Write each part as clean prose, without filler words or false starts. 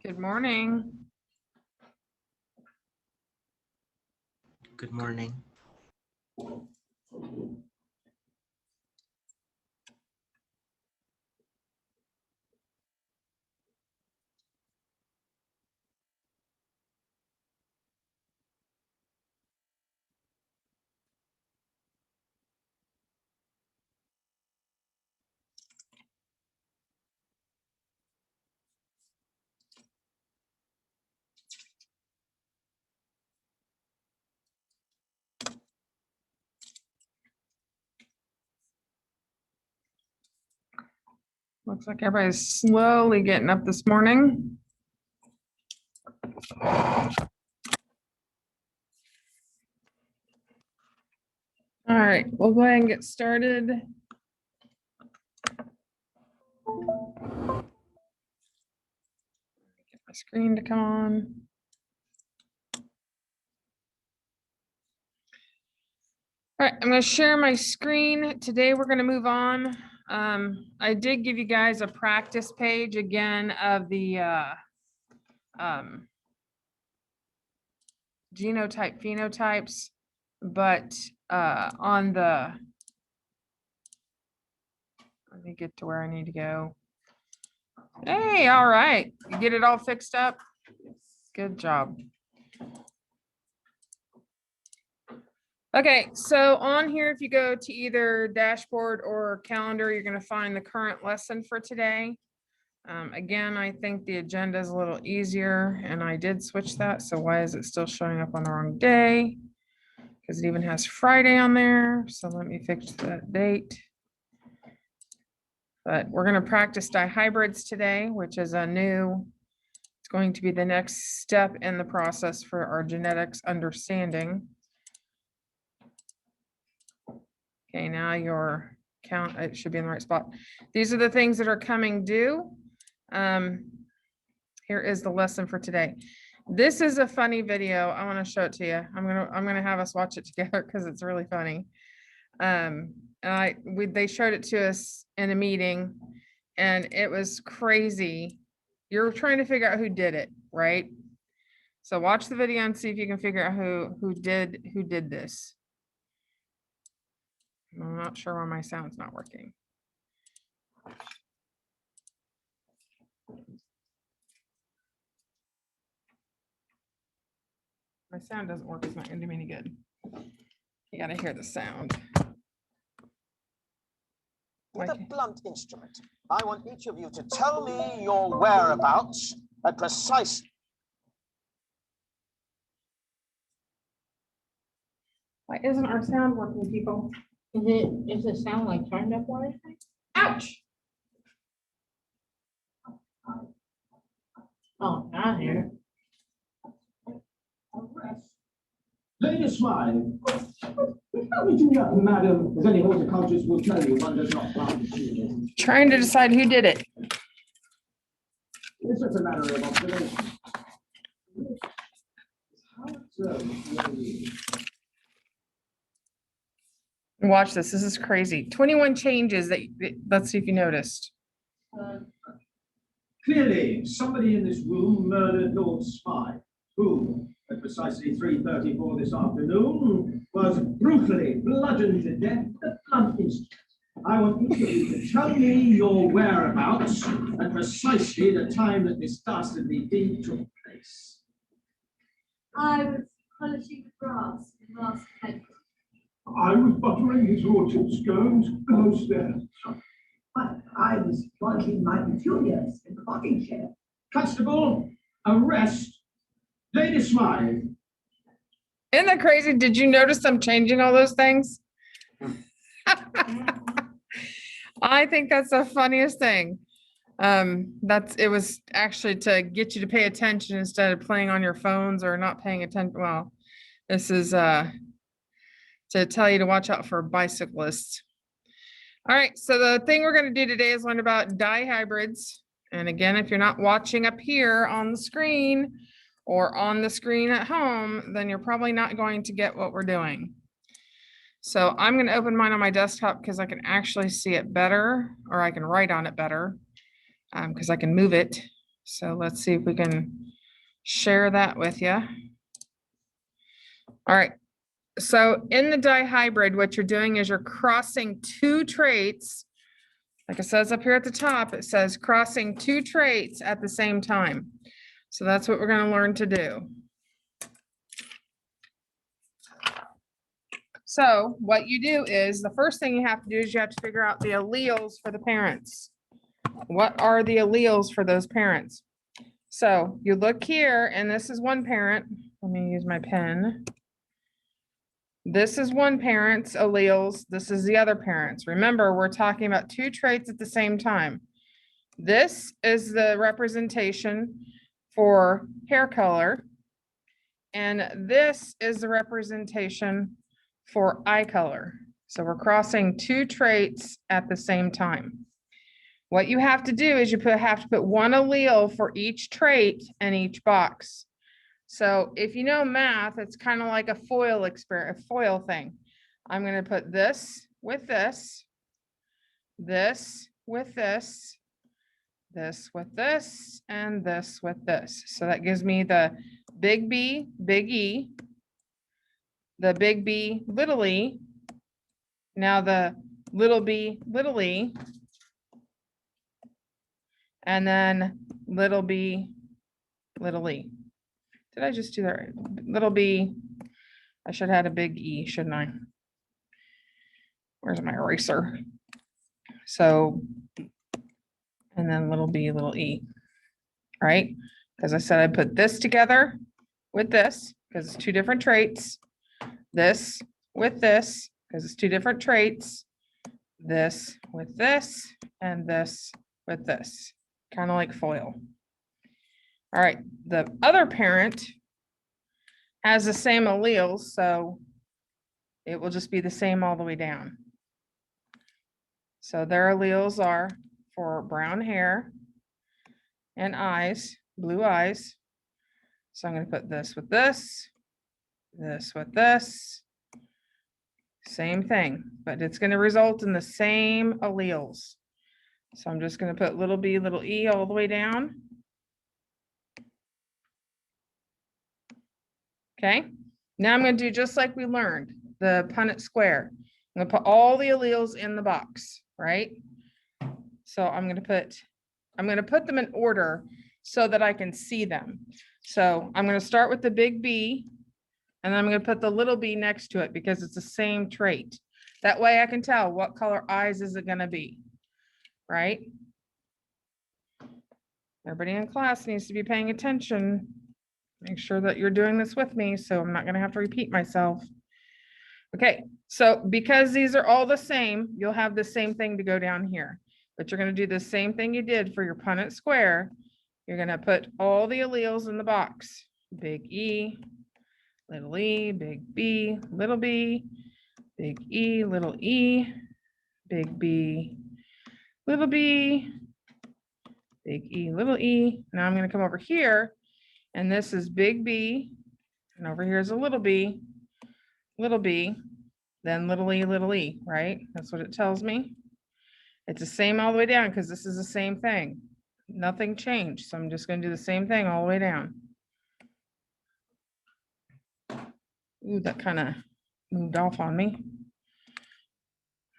Good morning. Good morning. Looks like everybody's slowly getting up this morning. All right, we'll go ahead and get started. Get my screen to come on. All right, I'm going to share my screen. Today we're going to move on. I did give you guys a practice page again of the genotype phenotypes, but on the, let me get to where I need to go. Hey, all right, you get it all fixed up? Good job. Okay, so on here, if you go to either dashboard or calendar, you're going to find the current lesson for today. Again, I think the agenda is a little easier and I did switch that. So why is it still showing up on the wrong day? Because it even has Friday on there. So let me fix that date. But we're going to practice dihybrids today, which is a new, it's going to be the next step in the process for our genetics understanding. Okay, now your count, it should be in the right spot. These are the things that are coming due. Here is the lesson for today. This is a funny video. I want to show it to you. I'm gonna have us watch it together because it's really funny. They showed it to us in a meeting, and it was crazy. You're trying to figure out who did it, right? So watch the video and see if you can figure out who did this. I'm not sure why my sound's not working. My sound doesn't work. It's not going to do me any good. You got to hear the sound. With a blunt instrument, I want each of you to tell me your whereabouts at precise. Why isn't our sound working, people? Is it sound like turned up or anything? Ouch! Oh, I hear it. Lady Smiley, how did you know, madam, as any horticulturist will tell you, one does not plant the children? Trying to decide who did it. It's just a matter of observation. Watch this. This is crazy. 21 changes that, let's see if you noticed. Clearly, somebody in this room murdered Lord Spy, who, at precisely 3:34 this afternoon, was brutally bludgeoned to death with a blunt instrument. I want each of you to tell me your whereabouts at precisely the time that this dastardly deed took place. I was polishing grass in last night. I was buttering his lordship's scones downstairs. But I was planting my petunias in the rocking chair. Constable, arrest Lady Smiley. Isn't that crazy? Did you notice them changing all those things? I think that's the funniest thing. It was actually to get you to pay attention instead of playing on your phones or not paying attention. Well, this is to tell you to watch out for bicyclists. All right, so the thing we're going to do today is learn about dihybrids. And again, if you're not watching up here on the screen or on the screen at home, then you're probably not going to get what we're doing. So I'm going to open mine on my desktop because I can actually see it better, or I can write on it better because I can move it. So let's see if we can share that with you. All right. So in the dihybrid, what you're doing is you're crossing two traits. Like it says up here at the top, it says crossing two traits at the same time. So that's what we're going to learn to do. So what you do is the first thing you have to do is you have to figure out the alleles for the parents. What are the alleles for those parents? So you look here, and this is one parent. Let me use my pen. This is one parent's alleles. This is the other parent's. Remember, we're talking about two traits at the same time. This is the representation for hair color. And this is the representation for eye color. So we're crossing two traits at the same time. What you have to do is you have to put one allele for each trait in each box. So if you know math, it's kind of like a foil thing. I'm going to put this with this, this with this, this with this, and this with this. So that gives me the big B, big E, the big B, little e, now the little b, little e, and then little b, little e. Did I just do that right? Little b, I should have had a big E, shouldn't I? Where's my eraser? So, and then little b, little e, right? Because I said I put this together with this, because it's two different traits. This with this, because it's two different traits. This with this, and this with this, kind of like foil. All right, the other parent has the same alleles, so it will just be the same all the way down. So their alleles are for brown hair and eyes, blue eyes. So I'm going to put this with this, this with this, same thing, but it's going to result in the same alleles. So I'm just going to put little b, little e all the way down. Okay, now I'm going to do just like we learned, the Punnett square. I'm going to put all the alleles in the box, right? So I'm going to put them in order so that I can see them. So I'm going to start with the big B, and then I'm going to put the little b next to it because it's the same trait. That way I can tell what color eyes is it going to be, right? Everybody in class needs to be paying attention. Make sure that you're doing this with me, so I'm not going to have to repeat myself. Okay, so because these are all the same, you'll have the same thing to go down here, but you're going to do the same thing you did for your Punnett square. You're going to put all the alleles in the box. Big E, little e, big B, little b, big E, little e, big B, little b, big E, little e. Now I'm going to come over here, and this is big B, and over here is a little b, then little e, right? That's what it tells me. It's the same all the way down because this is the same thing. Nothing changed, so I'm just going to do the same thing all the way down. Ooh, that kind of moved off on me.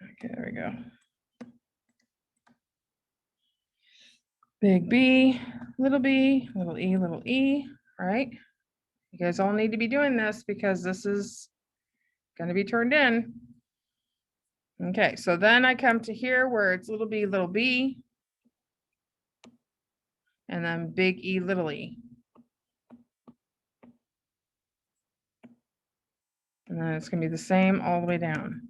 Okay, there we go. Big B, little e, right? You guys all need to be doing this because this is going to be turned in. Okay, so then I come to here where it's little b, and then big E, little e. And then it's going to be the same all the way down.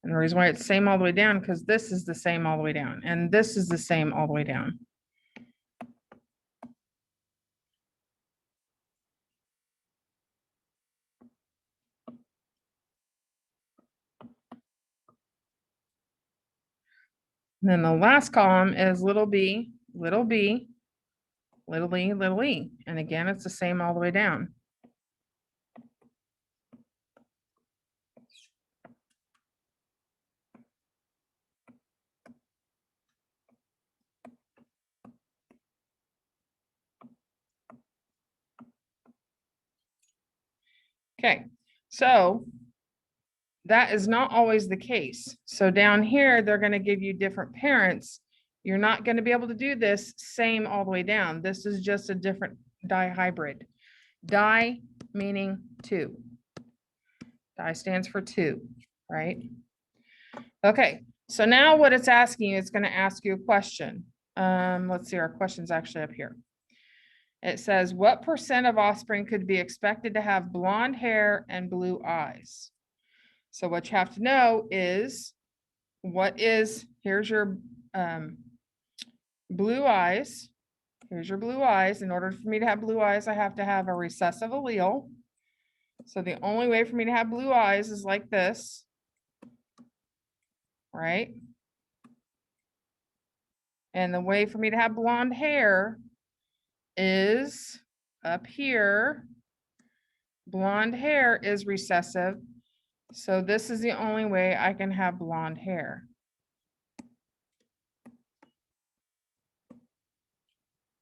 And the reason why it's same all the way down, because this is the same all the way down, and this is the same all the way down. And then the last column is little b, little e, little e. And again, it's the same all the way down. Okay, so that is not always the case. So down here, they're going to give you different parents. You're not going to be able to do this same all the way down. This is just a different dihybrid. Di meaning two. Di stands for two, right? Okay, so now what it's asking you, it's going to ask you a question. Let's see, our question's actually up here. It says, what percent of offspring could be expected to have blonde hair and blue eyes? So what you have to know is, here's your blue eyes. Here's your blue eyes. In order for me to have blue eyes, I have to have a recessive allele. So the only way for me to have blue eyes is like this, right? And the way for me to have blonde hair is up here. Blonde hair is recessive. So this is the only way I can have blonde hair.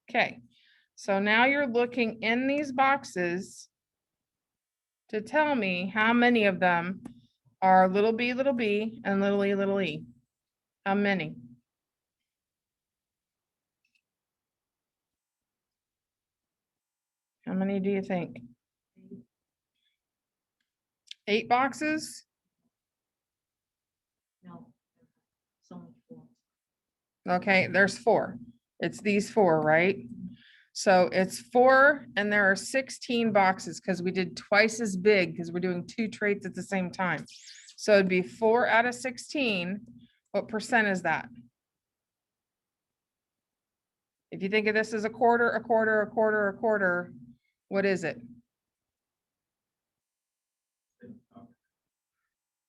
Okay, so now you're looking in these boxes to tell me how many of them are little b, and little e, little e. How many? How many do you think? 8 boxes? No. It's only 4. Okay, there's 4. It's these 4, right? So it's 4 and there are 16 boxes because we did twice as big because we're doing 2 traits at the same time. So it'd be 4 out of 16. What percent is that? If you think of this as a quarter, a quarter, a quarter, a quarter, what is it?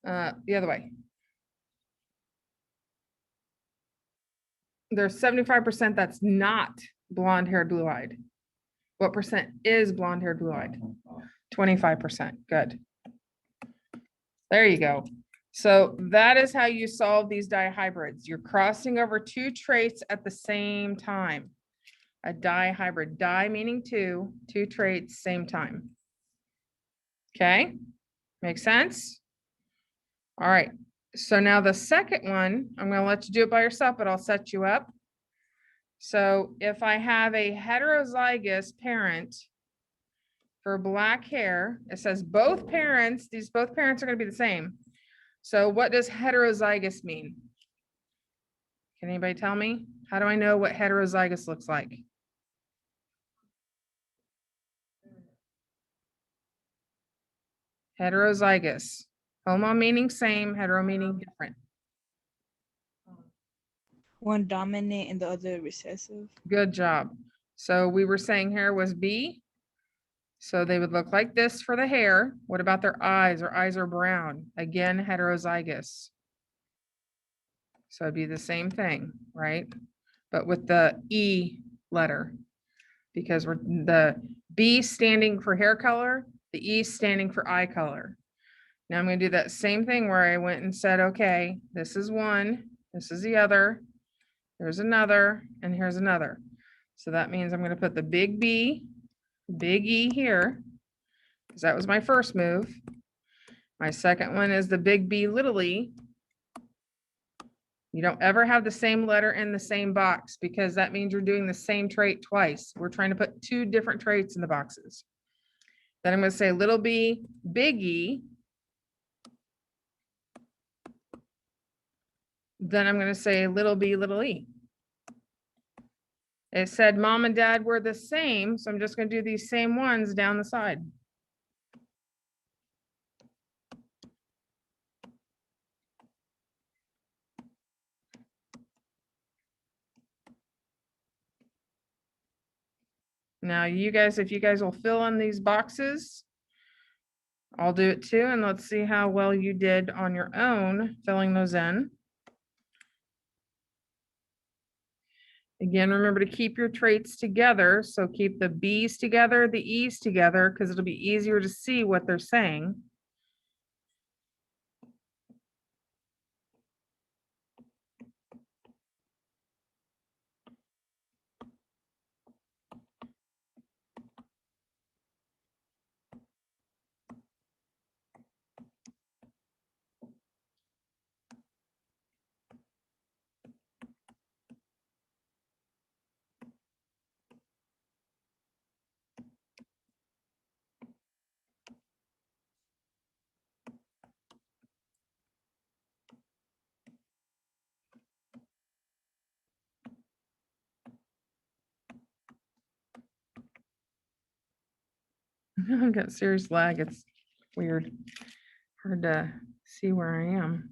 The other way. There's 75% that's not blonde haired, blue eyed. What percent is blonde haired, blue eyed? 25%. Good. There you go. So that is how you solve these dihybrids. You're crossing over 2 traits at the same time. A dihybrid, di meaning 2 traits, same time. Okay, makes sense? All right, so now the second one, I'm going to let you do it by yourself, but I'll set you up. So if I have a heterozygous parent for black hair, it says both parents, both parents are going to be the same. So what does heterozygous mean? Can anybody tell me? How do I know what heterozygous looks like? Heterozygous. Homo meaning same, hetero meaning different. One dominant and the other recessive. Good job. So we were saying hair was B. So they would look like this for the hair. What about their eyes? Their eyes are brown. Again, heterozygous. So it'd be the same thing, right? But with the E letter, because we're the B standing for hair color, the E standing for eye color. Now I'm going to do that same thing where I went and said, okay, this is one, this is the other, there's another, and here's another. So that means I'm going to put the big B, big E here, because that was my first move. My second one is the big B, little e. You don't ever have the same letter in the same box because that means you're doing the same trait twice. We're trying to put 2 different traits in the boxes. Then I'm going to say little b, big E. Then I'm going to say little b, little e. It said mom and dad were the same, so I'm just going to do these same ones down the side. Now you guys, if you guys will fill in these boxes, I'll do it too, and let's see how well you did on your own filling those in. Again, remember to keep your traits together. So keep the B's together, the E's together, because it'll be easier to see what they're saying. I've got serious lag. It's weird. Hard to see where I am.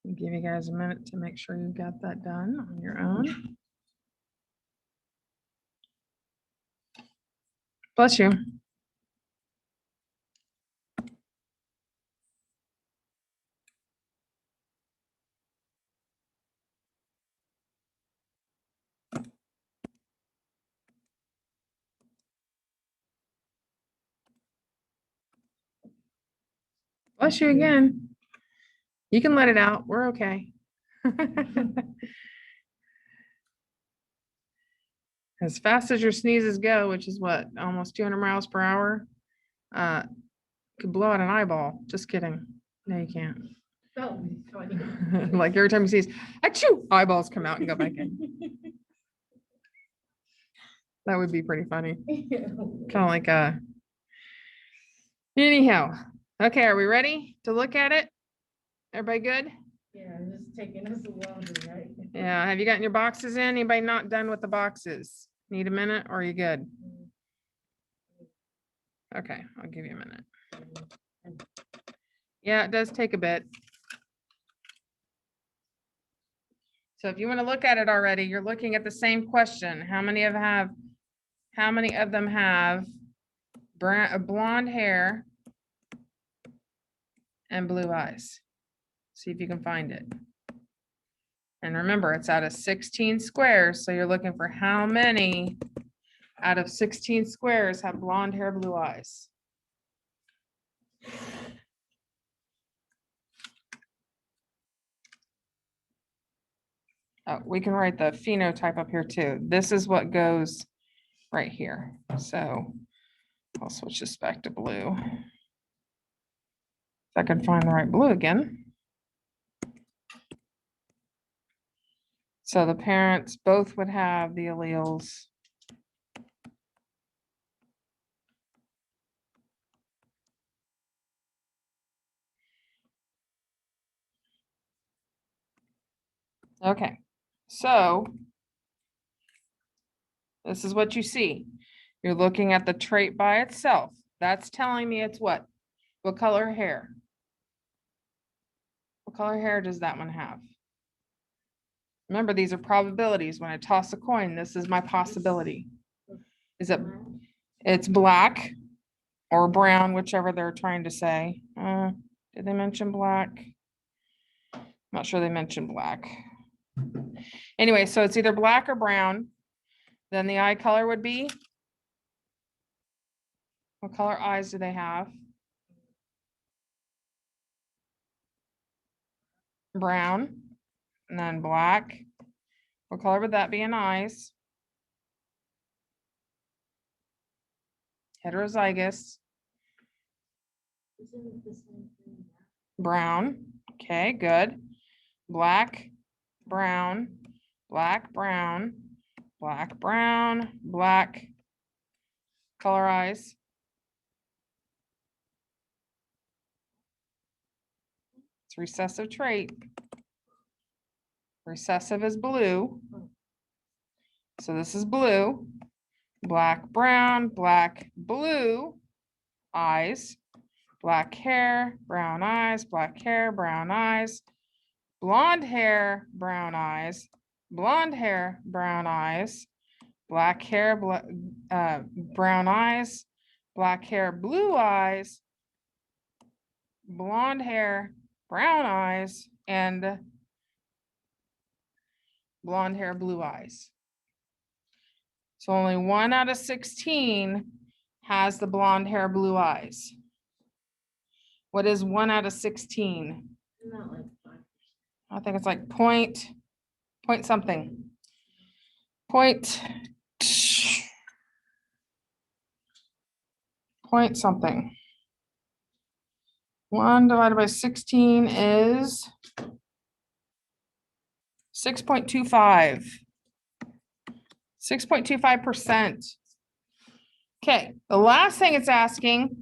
Give you guys a minute to make sure you got that done on your own. Bless you. Bless you again. You can let it out. We're okay. As fast as your sneezes go, which is what, almost 200 miles per hour, could blow out an eyeball. Just kidding. No, you can't. That would be funny. Like every time you sneeze, achoo, eyeballs come out and go back in. That would be pretty funny. Kind of like anyhow. Okay, are we ready to look at it? Everybody good? Yeah, it's taking us a while to write. Yeah, have you gotten your boxes in? Anybody not done with the boxes? Need a minute or are you good? Okay, I'll give you a minute. Yeah, it does take a bit. So if you want to look at it already, you're looking at the same question. How many of them have blonde hair and blue eyes? See if you can find it. And remember, it's out of 16 squares. So you're looking for how many out of 16 squares have blonde hair, blue eyes. Oh, we can write the phenotype up here too. This is what goes right here. So I'll switch this back to blue. If I can find the right blue again. So the parents both would have the alleles. Okay, so this is what you see. You're looking at the trait by itself. That's telling me it's what? What color hair? What color hair does that one have? Remember, these are probabilities. When I toss a coin, this is my possibility. Is it? It's black or brown, whichever they're trying to say. Did they mention black? I'm not sure they mentioned black. Anyway, so it's either black or brown. Then the eye color would be? What color eyes do they have? Brown. And then black. What color would that be in eyes? Heterozygous. Isn't it the same thing? Brown. Okay, good. Black, brown, black, brown, black, brown, black. Color eyes. It's recessive trait. Recessive is blue. So this is blue. Black, brown, black, blue eyes. Black hair, brown eyes, black hair, brown eyes. Blonde hair, brown eyes. Blonde hair, brown eyes. black hair, brown eyes, black hair, blue eyes, blonde hair, brown eyes, and blonde hair, blue eyes. So only 1 out of 16 has the blonde hair, blue eyes. What is 1 out of 16? Not like 5. I think it's like point something. Point something. 1 divided by 16 is 6.25. 6.25%. Okay, the last thing it's asking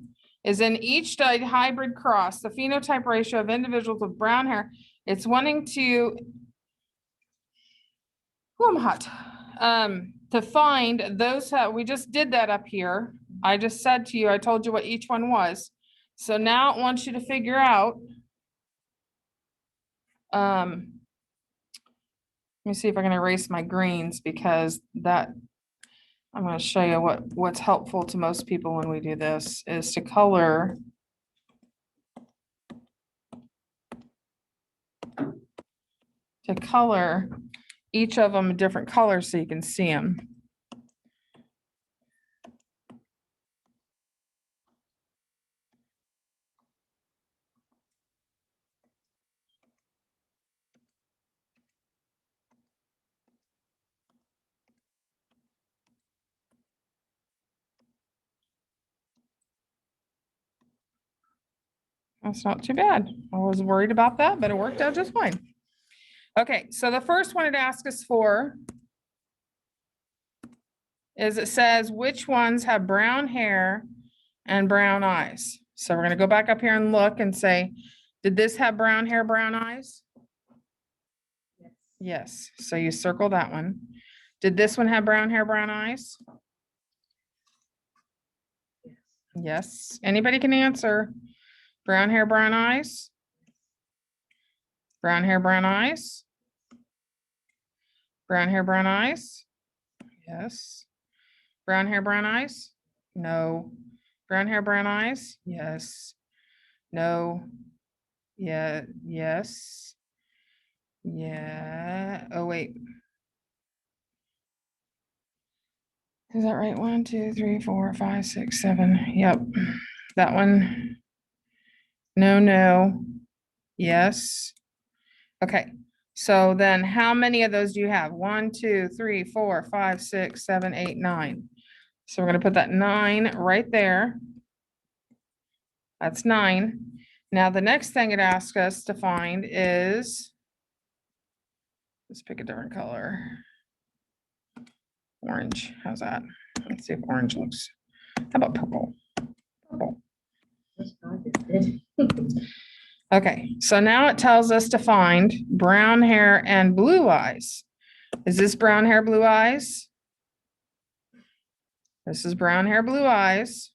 is in each hybrid cross, the phenotype ratio of individuals with brown hair, it's wanting to, oh, I'm hot, to find those, we just did that up here. I just said to you, I told you what each one was. So now it wants you to figure out, let me see if I can erase my greens because that, I'm going to show you what's helpful to most people when we do this is to color each of them a different color so you can see them. That's not too bad. I was worried about that, but it worked out just fine. Okay, so the first one it asks us for is it says which ones have brown hair and brown eyes. So we're going to go back up here and look and say, did this have brown hair, brown eyes? Yes. Yes, so you circle that one. Did this one have brown hair, brown eyes? Yes. Yes, anybody can answer. Brown hair, brown eyes? Brown hair, brown eyes? Brown hair, brown eyes? Yes. Brown hair, brown eyes? No. Brown hair, brown eyes? Yes. No. Yeah, yes. Yeah. Oh, wait. Is that right? 1, 2, 3, 4, 5, 6, 7. Yep. That one. No, no. Yes. Okay. So then how many of those do you have? 1, 2, 3, 4, 5, 6, 7, 8, 9. So we're going to put that 9 right there. That's 9. Now the next thing it asks us to find is, let's pick a different color. Orange. How's that? Let's see if orange looks. How about purple? Purple. That's not good. Okay, so now it tells us to find brown hair and blue eyes. Is this brown hair, blue eyes? This is brown hair, blue eyes.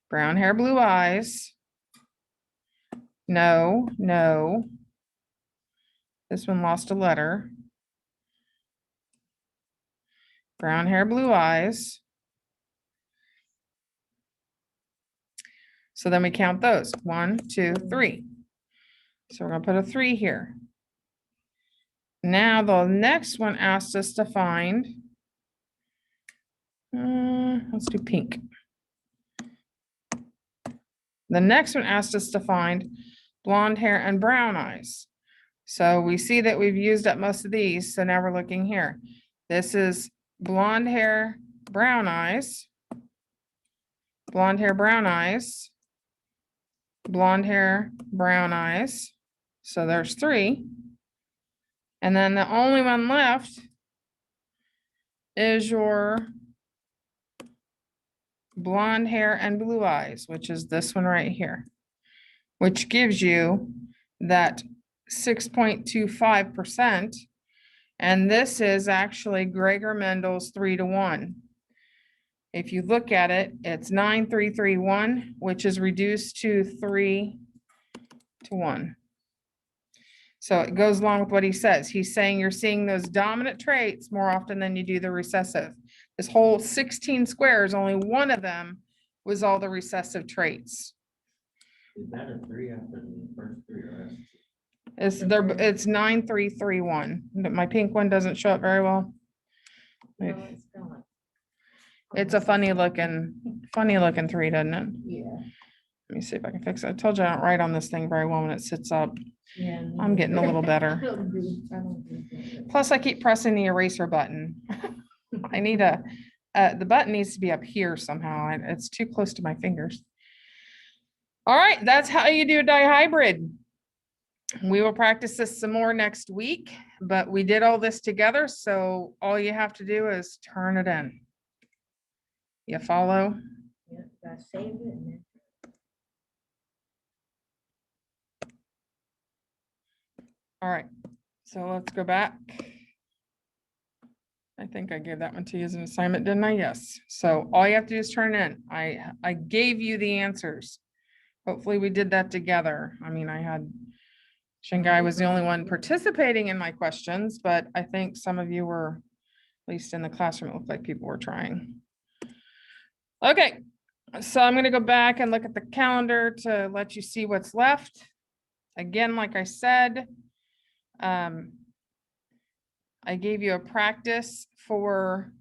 Brown hair, blue eyes. No, no. This one lost a letter. Brown hair, blue eyes. So then we count those. 1, 2, 3. So we're going to put a 3 here. Now the next one asked us to find, let's do pink. The next one asked us to find blonde hair and brown eyes. So we see that we've used up most of these. So now we're looking here. This is blonde hair, brown eyes, blonde hair, brown eyes, blonde hair, brown eyes. So there's 3. And then the only one left is your blonde hair and blue eyes, which is this one right here, which gives you that 6.25%. And this is actually Gregor Mendel's 3-to-1. If you look at it, it's 9.331, which is reduced to 3-to-1. So it goes along with what he says. He's saying you're seeing those dominant traits more often than you do the recessive. This whole 16 squares, only one of them was all the recessive traits. Is that a 3 after the first 3 or less? It's there, it's 9331. My pink one doesn't show up very well. No, it's not. It's a funny looking 3, doesn't it? Yeah, Let me see if I can fix it. I told you I don't write on this thing very well when it sits up. yeah. I'm getting a little better. I don't do that. Plus I keep pressing the eraser button. I need the button needs to be up here somehow. It's too close to my fingers. All right, that's how you do a dihybrid. We will practice this some more next week, but we did all this together. So all you have to do is turn it in. You follow? Yeah, gotta save it and then. All right, so let's go back. I think I gave that one to you as an assignment, didn't I? Yes. So all you have to do is turn in. I gave you the answers. Hopefully we did that together. I mean, I had Shanghai was the only one participating in my questions, but I think some of you were, at least in the classroom, it looked like people were trying. Okay, so I'm gonna go back and look at the calendar to let you see what's left. Again, like I said, I gave you a practice for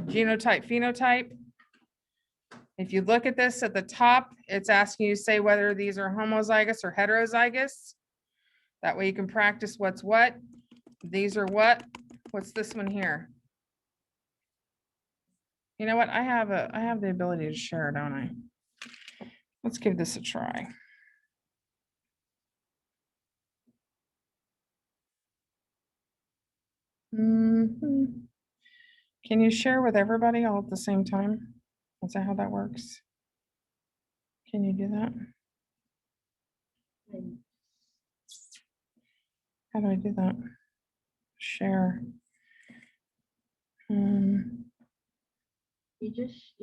genotype phenotype. If you look at this at the top, it's asking you to say whether these are homozygous or heterozygous. That way you can practice what's what. These are what? What's this one here? You know what? I have the ability to share, don't I? Let's give this a try. Mhm. Can you share with everybody all at the same time? Is that how that works? Can you do that? How do I do that? Share. You just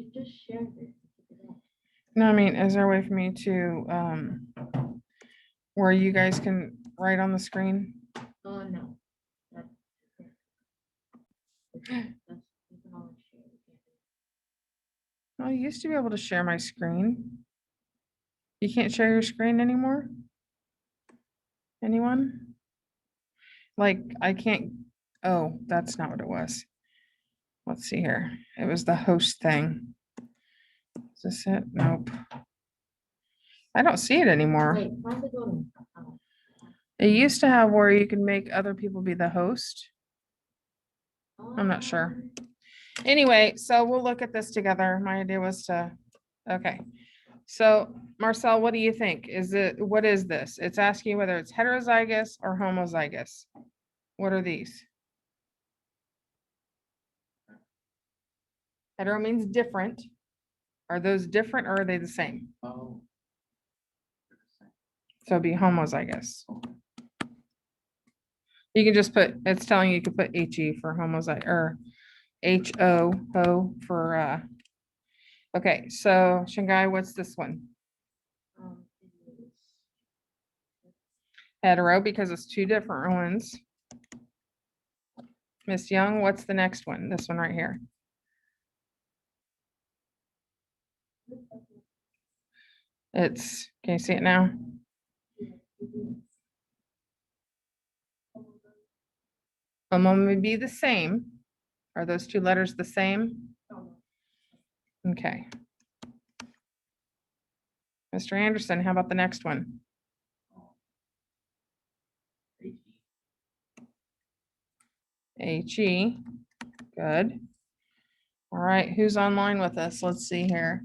shared it. No, I mean, is there a way for me to, where you guys can write on the screen? Oh, no. That's. You can always share it. I used to be able to share my screen. You can't share your screen anymore? Anyone? Like, I can't, oh, that's not what it was. Let's see here. It was the host thing. Is this it? Nope. I don't see it anymore. Wait, how's it going? Oh, It used to have where you can make other people be the host. I'm not sure. Anyway, so we'll look at this together. My idea was to, okay. So Marcel, what do you think? What is this? It's asking you whether it's heterozygous or homozygous. What are these? Hetero means different. Are those different or are they the same? Oh. So it'd be homozygous. You can just put, it's telling you could put HE for homozygous or HO for, okay, so Shanghai, what's this one? it is. Hetero, because it's two different ones. Miss Young, what's the next one? This one right here. It's, can you see it now? Homo would be the same. Are those two letters the same? Okay. Mr. Anderson, how about the next one? HE, good. All right, who's online with us? Let's see here.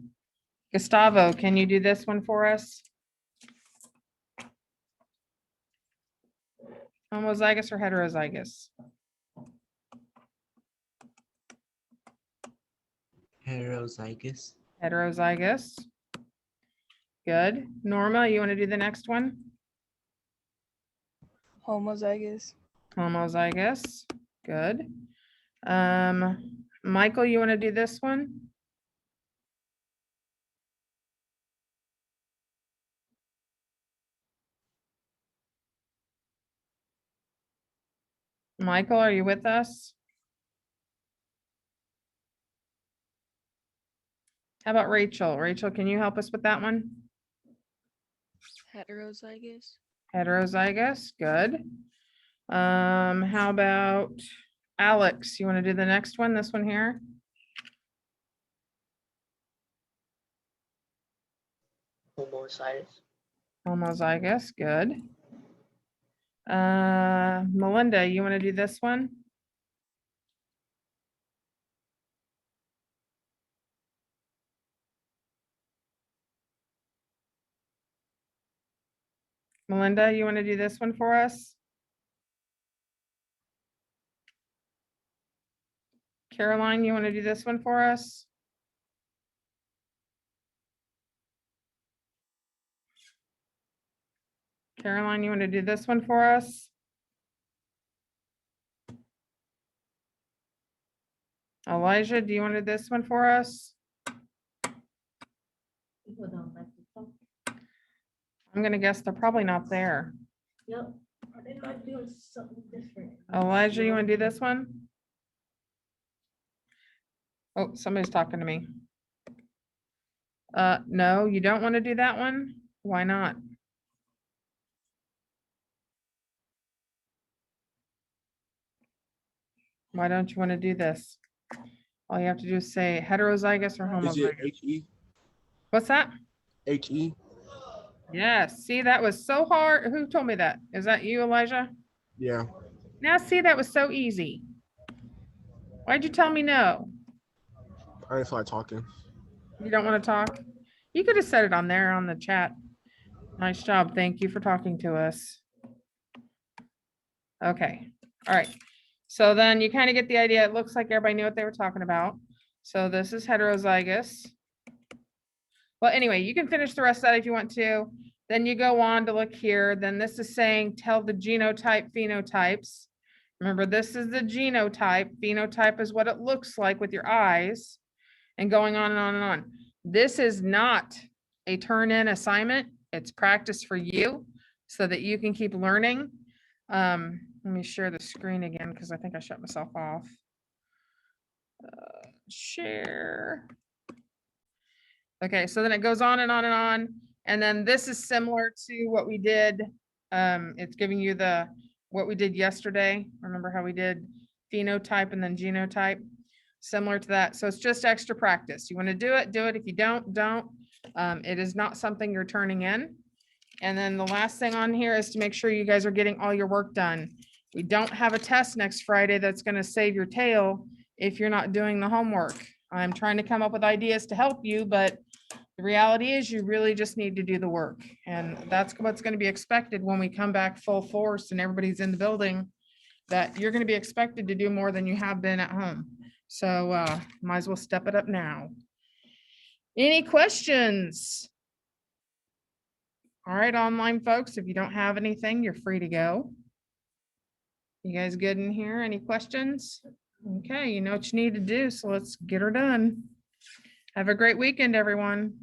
Gustavo, can you do this one for us? Homozygous or heterozygous? Heterozygous. Heterozygous. Good. Norma, you want to do the next one? Homozygous. Homozygous. Good. Michael, you want to do this one? Michael, are you with us? How about Rachel? Rachel, can you help us with that one? Heterozygous. Heterozygous, good. How about Alex? You want to do the next one, this one here? Homozygous, good. Melinda, you want to do this one? Melinda, you want to do this one for us? Caroline, you want to do this one for us? Caroline, you want to do this one for us? Elijah, do you want to do this one for us? People don't like to talk. I'm gonna guess they're probably not there. Yep, they might do something different. Elijah, you want to do this one? Oh, somebody's talking to me. No, you don't want to do that one? Why not? Why don't you want to do this? All you have to do is say heterozygous or Is it homozygous. HE? What's that? HE? Yes, see, that was so hard. Who told me that? Is that you, Elijah? Yeah. Now, see, that was so easy. Why'd you tell me no? I didn't feel like talking. You don't want to talk? You could have said it on there on the chat. Nice job. Thank you for talking to us. Okay, all right. So then you kind of get the idea. It looks like everybody knew what they were talking about. So this is heterozygous. Well, anyway, you can finish the rest of that if you want to. Then you go on to look here. Then this is saying tell the genotype phenotypes. Remember, this is the genotype. Phenotype is what it looks like with your eyes, and going on and on and on. This is not a turn-in assignment. It's practice for you so that you can keep learning. Let me share the screen again because I think I shut myself off. Share. Okay, so then it goes on and on and on. And then this is similar to what we did. It's giving you what we did yesterday. Remember how we did phenotype and then genotype? Similar to that. So it's just extra practice. You want to do it, do it. If you don't, don't. It is not something you're turning in. And then the last thing on here is to make sure you guys are getting all your work done. We don't have a test next Friday that's going to save your tail if you're not doing the homework. I'm trying to come up with ideas to help you, but the reality is you really just need to do the work. And that's what's going to be expected when we come back full force and everybody's in the building, that you're going to be expected to do more than you have been at home. So might as well step it up now. Any questions? All right, online folks, if you don't have anything, you're free to go. You guys good in here? Any questions? Okay, you know what you need to do, so let's get her done. Have a great weekend, everyone.